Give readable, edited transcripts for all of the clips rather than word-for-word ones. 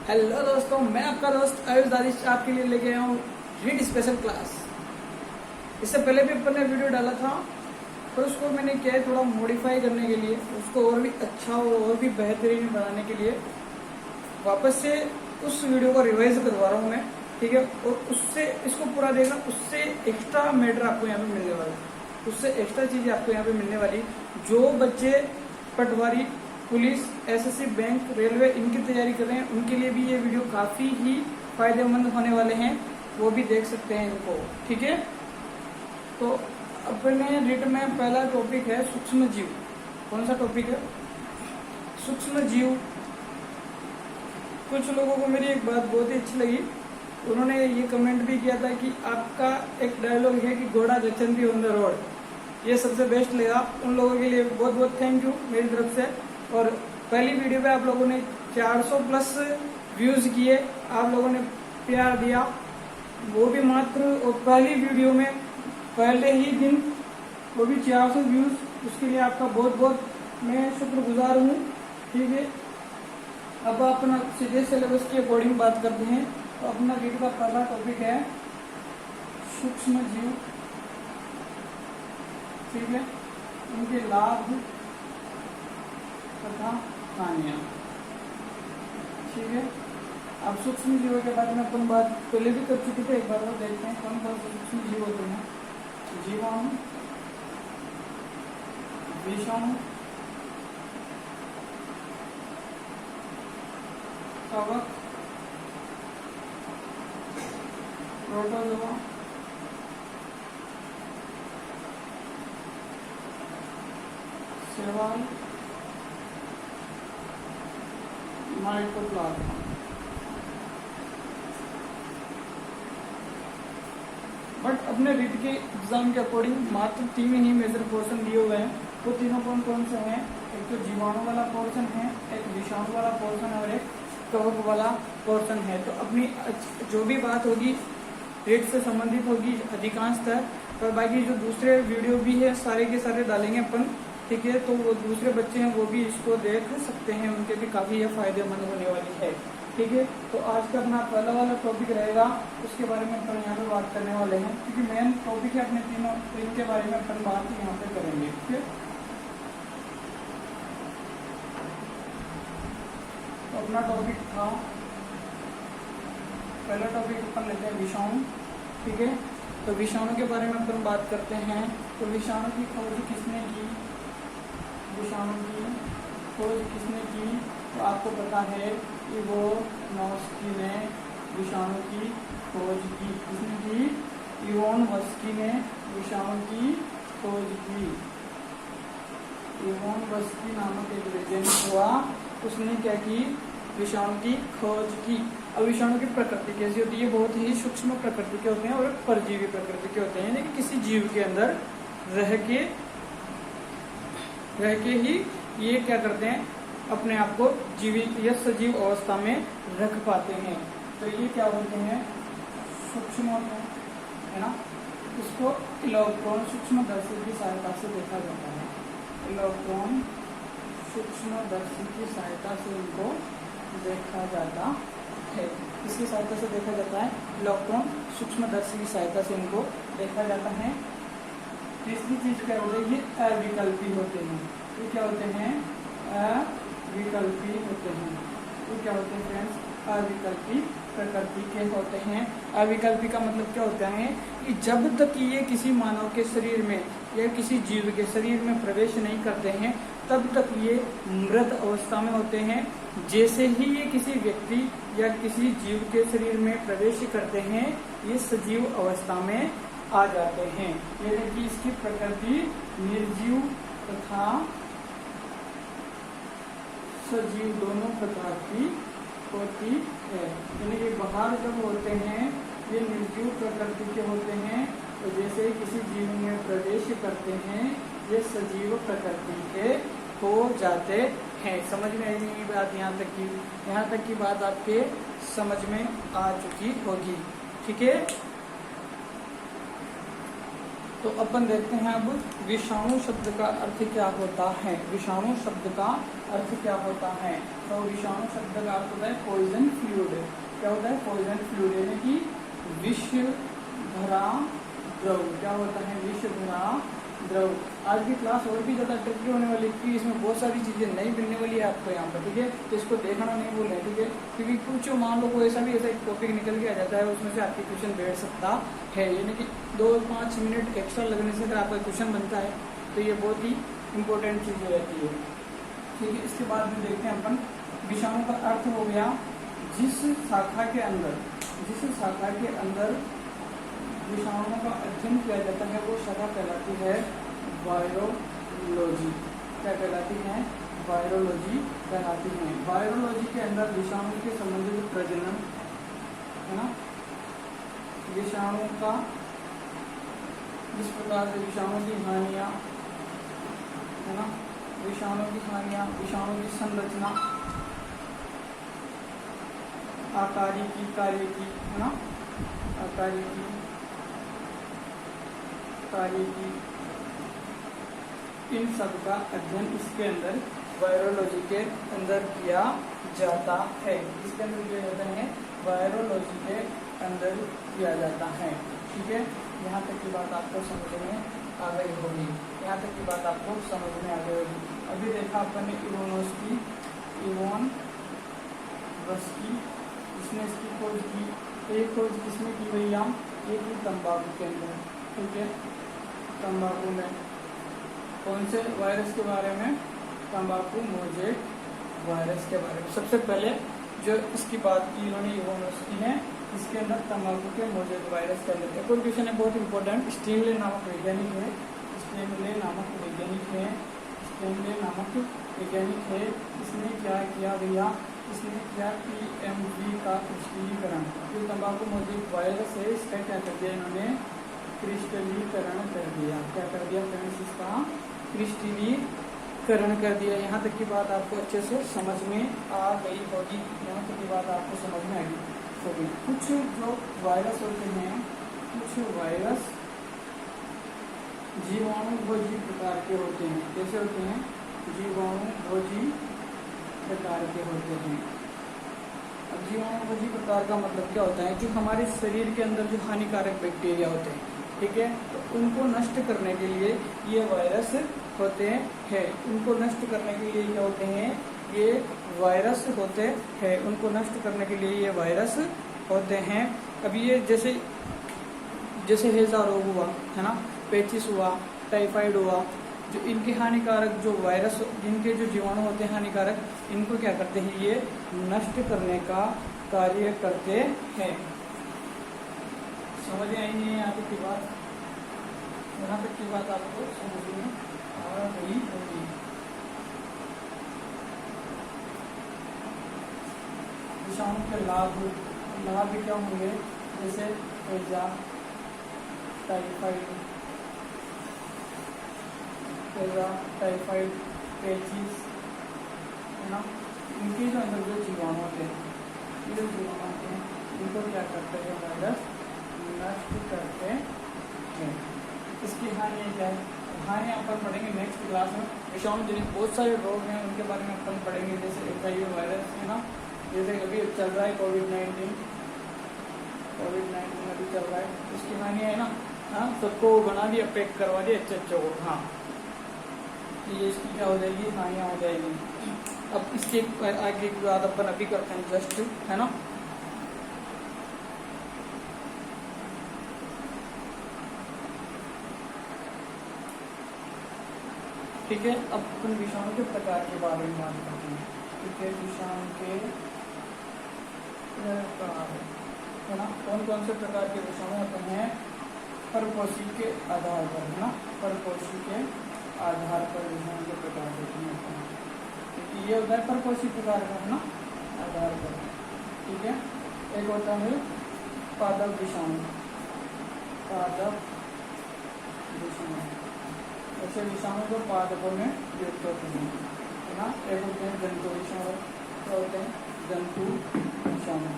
Hello दोस्तों, मैं आपका दोस्त आयुष दादिश आपके लिए लेके आया हूँ रीड स्पेशल क्लास। इससे पहले भी अपन ने वीडियो डाला था, पर उसको मैंने क्या है थोड़ा मॉडिफाई करने के लिए, उसको और भी अच्छा और भी बेहतरीन बनाने के लिए वापस से उस वीडियो को रिवाइज करवा रहा हूँ मैं, ठीक है। और उससे इसको पूरा देखना, उससे एक्स्ट्रा मैटर आपको यहाँ पे मिलने वाला, उससे एक्स्ट्रा चीजें आपको यहाँ पे मिलने वाली। जो बच्चे पटवारी, पुलिस, एसएससी, बैंक, रेलवे इनकी तैयारी कर रहे हैं, उनके लिए भी ये वीडियो काफी ही फायदेमंद होने वाले हैं, वो भी देख सकते हैं इनको, ठीक है। तो अपने रीड में पहला टॉपिक है सूक्ष्म जीव। कौन सा टॉपिक है? सूक्ष्म जीव। कुछ लोगों को मेरी एक बात बहुत ही अच्छी लगी, उन्होंने ये कमेंट भी किया था कि आपका एक डायलॉग है कि घोड़ा जचंती ऑन द रोड, ये सबसे बेस्ट लगा। उन लोगों के लिए बहुत बहुत थैंक यू मेरी तरफ से। और पहली वीडियो पे आप लोगों ने 400 प्लस व्यूज किए, आप लोगों ने प्यार दिया, वो भी मात्र और पहली वीडियो में पहले ही दिन वो भी 400 व्यूज, उसके लिए आपका बहुत बहुत मैं शुक्रगुजार हूँ, ठीक है। अब अपना सीधे सिलेबस के अकॉर्डिंग बात करते हैं। तो अपना रीड का पहला टॉपिक है सूक्ष्म जीव, ठीक है, उनके लाभ तथा हानियां, ठीक है। अब सूक्ष्म जीवों के बारे में अपन बात पहले भी कर चुके थे, एक बार और देखते हैं कौन कौन से सूक्ष्म जीव होते हैं। जीवाणु, विषाणु, कवक, प्रोटोजोआ, शैवाल, माइटोप्लाज्मा। बट अपने रीड के एग्जाम के अकॉर्डिंग मात्र 3 ही मेजर पोर्शन दिए हुए हैं। वो तीनों कौन कौन से हैं? एक तो जीवाणु वाला पोर्शन है, एक विषाणु वाला पोर्शन है और एक कवक वाला पोर्शन है। तो अपनी जो भी बात होगी रीड से संबंधित होगी अधिकांशतः, पर बाकी जो दूसरे वीडियो भी है सारे के सारे डालेंगे अपन, ठीक है। तो वो दूसरे बच्चे हैं वो भी इसको देख सकते हैं, उनके भी काफी ये फायदेमंद होने वाली है, ठीक है। तो आज का अपना पहला वाला टॉपिक रहेगा, उसके बारे में अपन यहाँ पे बात करने वाले हैं, क्योंकि मेन टॉपिक है अपने तीनों, इनके बारे में अपन बात यहाँ पे करेंगे, ठीक है। तो अपना टॉपिक था, पहला टॉपिक अपन लेते हैं विषाणु, ठीक है। तो विषाणु के बारे में अपन बात करते हैं। तो विषाणु की खोज किसने की? विषाणु की खोज किसने की? तो आपको पता है इवोनोव्स्की ने विषाणु की खोज की। किसने की? इवोनोव्स्की ने विषाणु की खोज की। इवोनोव्स्की नामक एक वैज्ञानिक हुआ, उसने क्या की? विषाणु की खोज की। अब विषाणु की प्रकृति कैसी होती है? बहुत ही सूक्ष्म प्रकृति के होते हैं और परजीवी प्रकृति के होते हैं, यानी कि किसी जीव के अंदर रह के ही ये क्या करते हैं, अपने आप को जीवित या सजीव अवस्था में रख पाते हैं। तो ये क्या होते हैं? सूक्ष्म होते हैं, है ना। इसको इलेक्ट्रॉन सूक्ष्मदर्शी की सहायता से देखा जाता है। इलेक्ट्रॉन सूक्ष्मदर्शी की सहायता से इनको देखा जाता है। इसकी सहायता से देखा जाता है, इलेक्ट्रॉन सूक्ष्मदर्शी की सहायता से इनको देखा जाता है। तीसरी चीज क्या होती है? ये अविकल्पी होते हैं। ये क्या होते हैं? अविकल्पी होते हैं। ये क्या होते हैं फ्रेंड्स? अविकल्पी प्रकृति के होते हैं। अविकल्पी का मतलब क्या होता है कि जब तक ये किसी मानव के शरीर में या किसी जीव के शरीर में प्रवेश नहीं करते हैं, तब तक ये मृत अवस्था में होते हैं। जैसे ही ये किसी व्यक्ति या किसी जीव के शरीर में प्रवेश करते हैं, ये सजीव अवस्था में आ जाते हैं। यानी कि इसकी प्रकृति निर्जीव तथा सजीव दोनों प्रकार की होती है। यानी कि बाहर जब होते हैं ये निर्जीव प्रकृति के होते हैं, तो जैसे ही किसी जीव में प्रवेश करते हैं ये सजीव प्रकृति के हो जाते हैं। समझ में आई नहीं बात? यहाँ तक की बात आपके समझ में आ चुकी होगी, ठीक है। तो अपन देखते हैं अब विषाणु शब्द का अर्थ क्या होता है। विषाणु शब्द का अर्थ क्या होता है? तो विषाणु शब्द का अर्थ होता है पॉइजन फ्लूइड। क्या होता है? पॉइजन फ्लूइड, यानी कि विष भरा द्रव। क्या होता है? विष भरा द्रव। आज की क्लास और भी ज्यादा ट्रिकी होने वाली, क्योंकि इसमें बहुत सारी चीजें नहीं मिलने वाली है आपको यहाँ पर, ठीक है। तो इसको देखना नहीं भूल रहे, ठीक है, क्योंकि कुछ मान लो कोई ऐसा एक टॉपिक निकल के आ जाता है, उसमें से आपके क्वेश्चन बैठ सकता है, यानी कि 2-5 मिनट एक्स्ट्रा लगने से अगर आपका क्वेश्चन बनता है तो ये बहुत ही इंपॉर्टेंट चीज रहती है, ठीक है। इसके बाद में देखते हैं अपन विषाणु का अर्थ हो गया जिस शाखा के अंदर विषाणुओं का अध्ययन किया जाता है वो शाखा कहलाती है वायरोलॉजी। क्या कहलाती है? वायरोलॉजी कहलाती है। वायरोलॉजी के अंदर विषाणु के संबंधित प्रजनन, है ना, विषाणु का जिस प्रकार से विषाणु की हानियां, है ना, विषाणु की हानियां, विषाणु की संरचना, आकारिकी, कार्यकी, है ना, आकारिकी, कार्यकी, इन सब का अध्ययन इसके अंदर वायरोलॉजी के अंदर किया जाता है। इसके अंदर किया जाता है, वायरोलॉजी के अंदर किया जाता है, ठीक है। यहाँ तक की बात आपको समझ में आ गई होगी, यहाँ तक की बात आपको समझ में आ गई होगी। अभी देखा अपन ने इवोनोव्स्की, इवोन वस्की, इसने इसकी खोज की। एक खोज किसने की भैया? एक ही तंबाकू के अंदर, ठीक है। तंबाकू में कौन से वायरस के बारे में? तंबाकू मोजेक वायरस के बारे में सबसे पहले जो इसकी बात की इन्होंने, इवोनोव्स्की ने, इसके अंदर तंबाकू के मोजेक वायरस के अंदर। एक और क्वेश्चन है बहुत इंपॉर्टेंट, स्टीनले नामक वैज्ञानिक है, स्टीनले नामक वैज्ञानिक है, स्टीनले नामक वैज्ञानिक है। इसने क्या किया भैया? इसने क्या EMV का क्रिस्टलीकरण, जो तंबाकू मोजेक वायरस है इसका क्या कर दिया इन्होंने? क्रिस्टलीकरण कर दिया। क्या कर दिया फ्रेंड्स? इसका क्रिस्टलीकरण कर दिया। यहाँ तक की बात आपको अच्छे से समझ में आ गई होगी, यहाँ तक की बात आपको समझ में आई होगी। कुछ जो वायरस होते हैं, कुछ वायरस जीवाणुभोजी प्रकार के होते हैं। कैसे होते हैं? जीवाणुभोजी प्रकार के होते हैं। अब जीवाणुभोजी प्रकार का मतलब क्या होता है? जो हमारे शरीर के अंदर जो हानिकारक बैक्टीरिया होते हैं, ठीक है, तो उनको नष्ट करने के लिए ये वायरस होते हैं। उनको नष्ट करने के लिए क्या होते हैं? ये वायरस होते हैं। उनको नष्ट करने के लिए ये वायरस होते हैं। अभी ये जैसे हैजा रोग हुआ, है ना, पेचिस हुआ, टाइफाइड हुआ, जो इनके हानिकारक जो वायरस, जिनके जो जीवाणु होते हैं हानिकारक, इनको क्या करते हैं? ये नष्ट करने का कार्य करते हैं। समझ आई नहीं यहाँ तक की बात? यहाँ तक की बात आपको समझ में आ गई होगी। विषाणु के लाभ क्या होंगे? जैसे हैजा, टाइफाइड, पेचिस, है ना, इनके जो अंदर जो जीवाणु होते हैं, ये जो जीवाणु होते हैं, इनको क्या करते हैं? वायरस नष्ट करते हैं। इसकी हानि क्या है? हानि अपन पढ़ेंगे नेक्स्ट क्लास में। विषाणु जनित बहुत सारे रोग हैं, उनके बारे में अपन पढ़ेंगे, जैसे HIV वायरस, है ना, जैसे अभी चल रहा है कोविड-19 अभी चल रहा है, उसकी हानि है ना, हाँ, सबको बना दिया, पैक करवा दिया अच्छे को, हाँ, ये इसकी क्या हो जाएगी? हानियाँ हो जाएगी। अब इसके आगे की बात अपन अभी करते हैं जस्ट, है ना। ठीक है, अब अपन विषाणु के प्रकार के बारे में बात करते हैं, ठीक है। विषाणु के प्रकार, है ना, कौन कौन से प्रकार के विषाणु होते हैं? परपोषी के आधार पर, है ना, परपोषी के आधार पर विषाणु के प्रकार होते हैं। ये होता है परपोषी प्रकार का, है ना, आधार पर, ठीक है। एक होता है पादप विषाणु, पादप विषाणु, ऐसे विषाणु जो पादपों में युक्त होते हैं, है ना। एक होते हैं जंतु विषाणु, क्या होते हैं? जंतु विषाणु,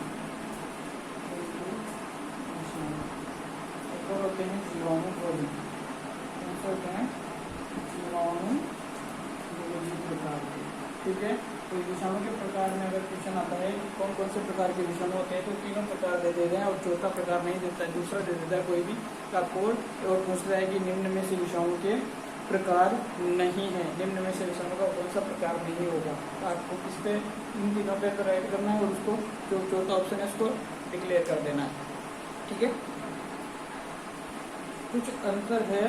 एक और होते हैं जीवाणुभोजी, से होते हैं जीवाणु निरोधी प्रकार के। ठीक है, तो विषाणु के प्रकार में अगर क्वेश्चन आता है कौन कौन से प्रकार के विषाणु होते हैं, तो तीनों प्रकार दे देते हैं और चौथा प्रकार नहीं देता है, दूसरा दे देता है कोई भी आपको। और पूछ रहा है कि निम्न में से विषाणु के प्रकार नहीं है, निम्न में से विषाणु का कौन सा प्रकार नहीं होगा, तो आपको किस पे इन तीनों पे राइट करना है और उसको जो चौथा ऑप्शन है उसको डिक्लेयर कर देना है। ठीक है, कुछ अंतर है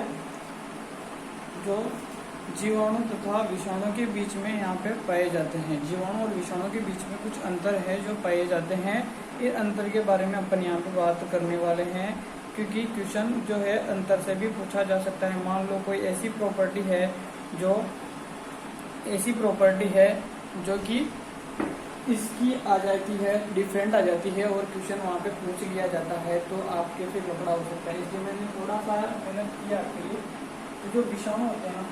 जो जीवाणु तथा विषाणु के बीच में यहाँ पे पाए जाते हैं। जीवाणु और विषाणु के बीच में कुछ अंतर है जो पाए जाते हैं। इस अंतर के बारे में अपन यहाँ पे बात करने वाले हैं, क्योंकि क्वेश्चन जो है अंतर से भी पूछा जा सकता है। मान लो कोई ऐसी प्रॉपर्टी है जो कि इसकी आ जाती है, डिफरेंट आ जाती है और क्वेश्चन वहाँ पे पूछ लिया जाता है, तो आपके फिर लफड़ा हो सकता है। इसलिए मैंने थोड़ा सा मेहनत किया आपके लिए। तो जो विषाणु होते हैं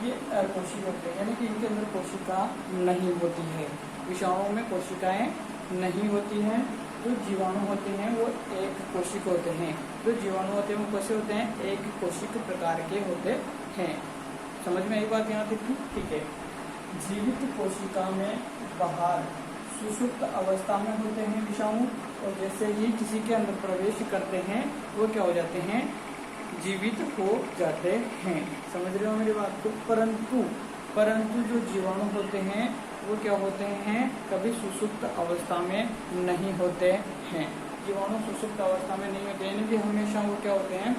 ये अकोशिक होते हैं, यानी कि इनके अंदर कोशिका नहीं होती है। विषाणु में कोशिकाएं नहीं होती हैं। जो जीवाणु होते हैं वो एक कोशिक होते हैं। जो जीवाणु होते हैं वो कैसे होते हैं, एक कोशिक प्रकार के होते हैं। समझ में आई बात यहाँ तक? ठीक है, जीवित कोशिका में बाहर सुषुप्त अवस्था में होते हैं विषाणु, और जैसे ही किसी के अंदर प्रवेश करते हैं वो क्या हो जाते हैं, जीवित हो जाते हैं। समझ रहे हो मेरी बात को? परंतु जो जीवाणु होते हैं वो क्या होते हैं, कभी सुषुप्त अवस्था में नहीं होते हैं। जीवाणु सुषुप्त अवस्था में नहीं होते, यानी कि हमेशा वो क्या होते हैं,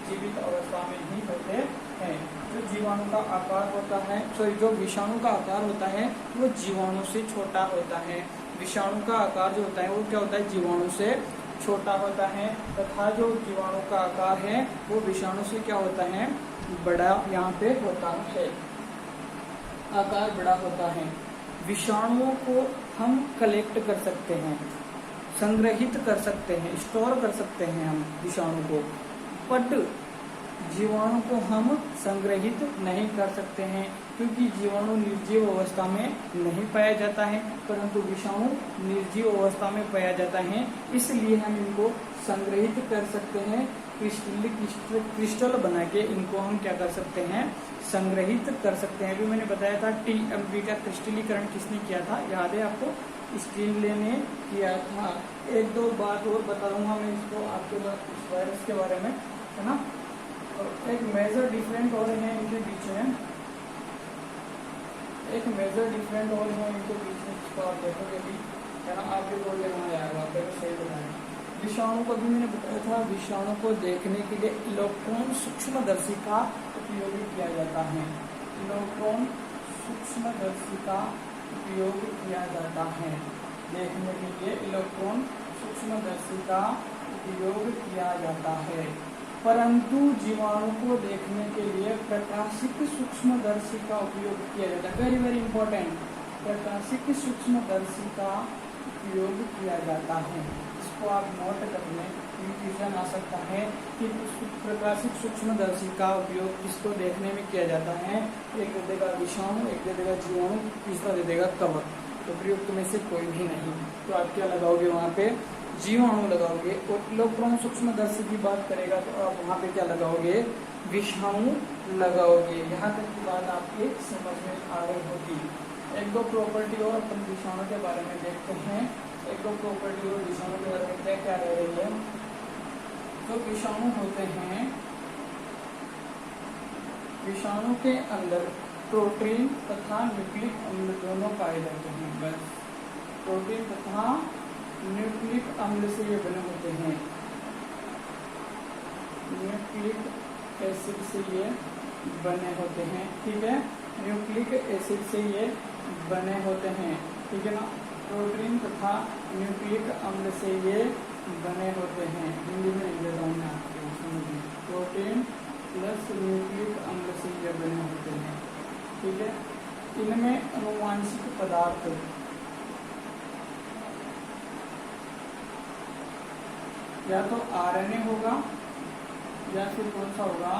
जीवित अवस्था में ही होते हैं। जो जीवाणु का आकार होता है, जो विषाणु का आकार होता है वो जीवाणु से छोटा होता है। विषाणु का आकार जो होता है वो क्या होता है, जीवाणु से छोटा होता है, तथा जो जीवाणु का आकार है वो विषाणु से क्या होता है, बड़ा यहाँ पे होता है, आकार बड़ा होता है। विषाणुओं को हम कलेक्ट कर सकते हैं, संग्रहित कर सकते हैं, स्टोर कर सकते हैं हम विषाणु को, बट जीवाणु को हम संग्रहित नहीं कर सकते हैं, क्योंकि जीवाणु निर्जीव अवस्था में नहीं पाया जाता है, परंतु विषाणु निर्जीव अवस्था में पाया जाता है। इसलिए हम इनको संग्रहित कर सकते हैं, क्रिस्टल बना के इनको हम क्या कर सकते हैं, संग्रहित कर सकते हैं। अभी मैंने बताया था टीएमपी का क्रिस्टलीकरण किसने किया था, याद है आपको? स्टीनले ने किया था। एक दो बात और बता दूंगा मैं इसको आपके इस वायरस के बारे में, है ना। और एक मेजर डिफरेंट और है इनके बीच में, एक मेजर डिफरेंट और है इनके बीच में, इसको आप देखोगे भी, है ना, आपके बोल लेना यार वहाँ पे सही बताएं। विषाणु को भी मैंने बताया था, विषाणु को देखने के लिए इलेक्ट्रॉन सूक्ष्मदर्शी का उपयोग किया जाता है। इलेक्ट्रॉन सूक्ष्मदर्शी का उपयोग किया जाता है देखने के लिए, इलेक्ट्रॉन सूक्ष्मदर्शी का उपयोग किया जाता है। परंतु जीवाणु को देखने के लिए प्रकाशिक सूक्ष्मदर्शी का उपयोग किया जाता है। वेरी वेरी इंपॉर्टेंट, प्रकाशिक सूक्ष्मदर्शी का उपयोग किया जाता है। इसको आप नोट कर लें, कंफ्यूजन आ सकता है कि प्रकाशिक सूक्ष्मदर्शी का उपयोग किसको देखने में किया जाता है। एक दे देगा विषाणु, एक दे देगा जीवाणु, तीसरा दे देगा कवक। तो प्रयुक्त में से कोई भी नहीं, तो आप क्या लगाओगे वहाँ पे, जीवाणु लगाओगे। और इलेक्ट्रॉन सूक्ष्मदर्शी की बात करेगा तो आप वहाँ पे क्या लगाओगे, विषाणु लगाओगे। यहाँ तक की बात आपके समझ में आ रही होगी। एक दो प्रॉपर्टी और अपन विषाणु के बारे में देखते हैं। एक दो प्रॉपर्टी और विषाणु के बारे में क्या क्या रह रही है। तो विषाणु होते हैं, विषाणु के अंदर प्रोटीन तथा न्यूक्लिक अम्ल दोनों पाए जाते हैं। बस प्रोटीन तथा न्यूक्लिक अम्ल से ये बने होते हैं, न्यूक्लिक एसिड से ये बने होते हैं। ठीक है, न्यूक्लिक एसिड से ये बने होते हैं, ठीक है ना। प्रोटीन तथा न्यूक्लिक अम्ल से ये बने होते हैं। हिंदी में लिख देता हूँ मैं आपको, समझिए। प्रोटीन प्लस न्यूक्लिक अम्ल से ये बने होते हैं, ठीक है। इनमें अनुवांशिक पदार्थ या तो आरएनए होगा या फिर कौन सा होगा,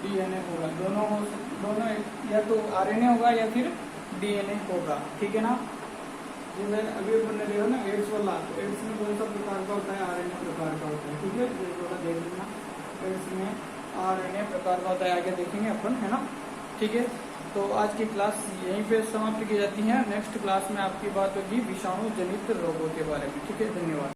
डीएनए होगा। दोनों या तो आरएनए होगा या फिर डीएनए होगा, ठीक है ना। जैसे अभी अपन ने देखा ना एड्स वाला, तो एड्स में कौन सा प्रकार का होता है, आरएनए प्रकार का होता है, ठीक है। थोड़ा देख लेना, एड्स में RNA प्रकारवाद आगे देखेंगे अपन, है ना। ठीक है, तो आज की क्लास यहीं पे समाप्त की जाती है। नेक्स्ट क्लास में आपकी बात होगी विषाणु जनित रोगों के बारे में। ठीक है, धन्यवाद।